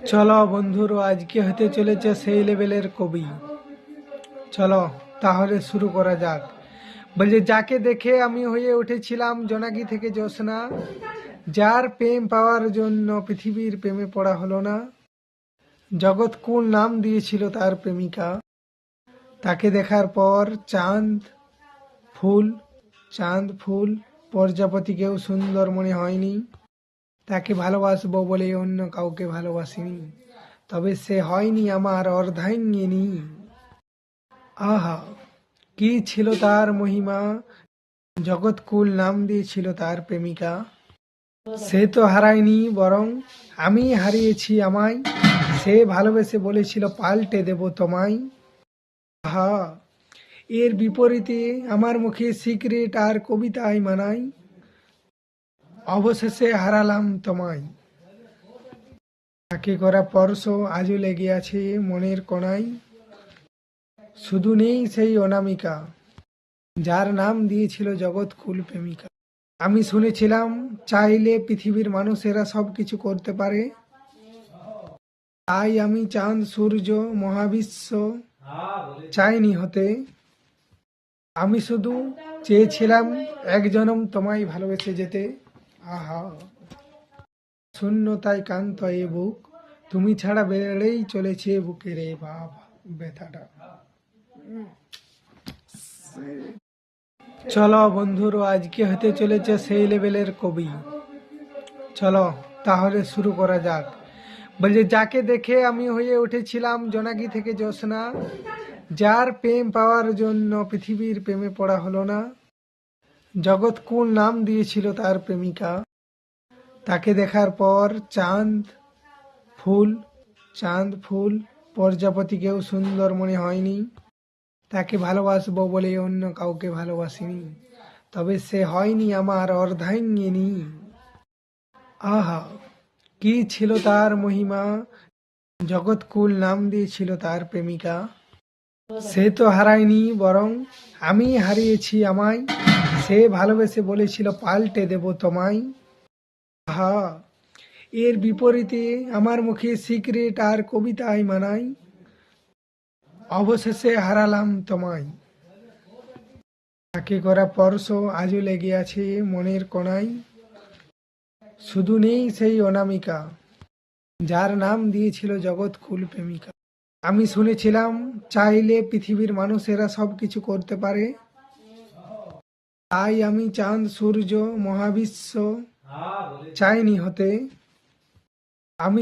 চলো বন্ধুরা, আজকে হতে চলেছে সেই লেভেলের কবি। চলো তাহলে শুরু করা যাক। বলছে, যাকে দেখে আমি হয়ে উঠেছিলাম জোনাকি থেকে জ্যোৎস্না, যার প্রেম পাওয়ার জন্য পৃথিবীর প্রেমে পড়া হলো না। জগৎকুল নাম দিয়েছিল তার প্রেমিকা, তাকে দেখার পর চাঁদ ফুল প্রজাপতিকেও সুন্দর মনে হয়নি। তাকে ভালোবাসবো বলে অন্য কাউকে ভালোবাসিনি, তবে সে হয়নি আমার অর্ধাঙ্গিনী। আহা, কি ছিল তার মহিমা, জগৎকুল নাম দিয়েছিল তার প্রেমিকা। সে তো হারায়নি, বরং আমি হারিয়েছি আমায়। সে ভালোবেসে বলেছিল পাল্টে দেব তোমায়। আহা, এর বিপরীতে আমার মুখে সিক্রেট আর কবিতায় মানাই, অবশেষে হারালাম তোমায়। তাকে করা স্পর্শ আজও লেগে আছে মনের কোণায়। শুধু নেই সেই অনামিকা, যার নাম দিয়েছিল জগৎকুল প্রেমিকা। আমি শুনেছিলাম চাইলে পৃথিবীর মানুষেরা সব কিছু করতে পারে, তাই আমি চাঁদ সূর্য মহাবিশ্ব চাইনি হতে। আমি শুধু চেয়েছিলাম এক জনম তোমায় ভালোবেসে যেতে। আহা, শূন্যতায় কান্ত এ বুক, তুমি ছাড়া বেড়েই চলেছে বুকের এ ব্যথাটা। চলো বন্ধুরা, আজকে হতে চলেছে সেই লেভেলের কবি। চলো তাহলে শুরু করা যাক। বলছে, যাকে দেখে আমি হয়ে উঠেছিলাম জোনাকি থেকে জ্যোৎস্না, যার প্রেম পাওয়ার জন্য পৃথিবীর প্রেমে পড়া হলো না। জগৎকুল নাম দিয়েছিল তার প্রেমিকা, তাকে দেখার পর চাঁদ ফুল প্রজাপতিকেও সুন্দর মনে হয়নি। তাকে ভালোবাসবো বলে অন্য কাউকে ভালোবাসিনি, তবে সে হয়নি আমার অর্ধাঙ্গিনী। আহা, কি ছিল তার মহিমা, জগৎকুল নাম দিয়েছিল তার প্রেমিকা। সে তো হারায়নি, বরং আমি হারিয়েছি আমায়। সে ভালোবেসে বলেছিল পাল্টে দেব তোমায়। আহা, এর বিপরীতে আমার মুখে সিক্রেট আর কবিতায় মানাই, অবশেষে হারালাম তোমায়। তাকে করা স্পর্শ আজও লেগে আছে মনের কোণায়। শুধু নেই সেই অনামিকা, যার নাম দিয়েছিল জগৎকুল প্রেমিকা। আমি শুনেছিলাম চাইলে পৃথিবীর মানুষেরা সব কিছু করতে পারে, তাই আমি চাঁদ সূর্য মহাবিশ্ব চাইনি হতে। আমি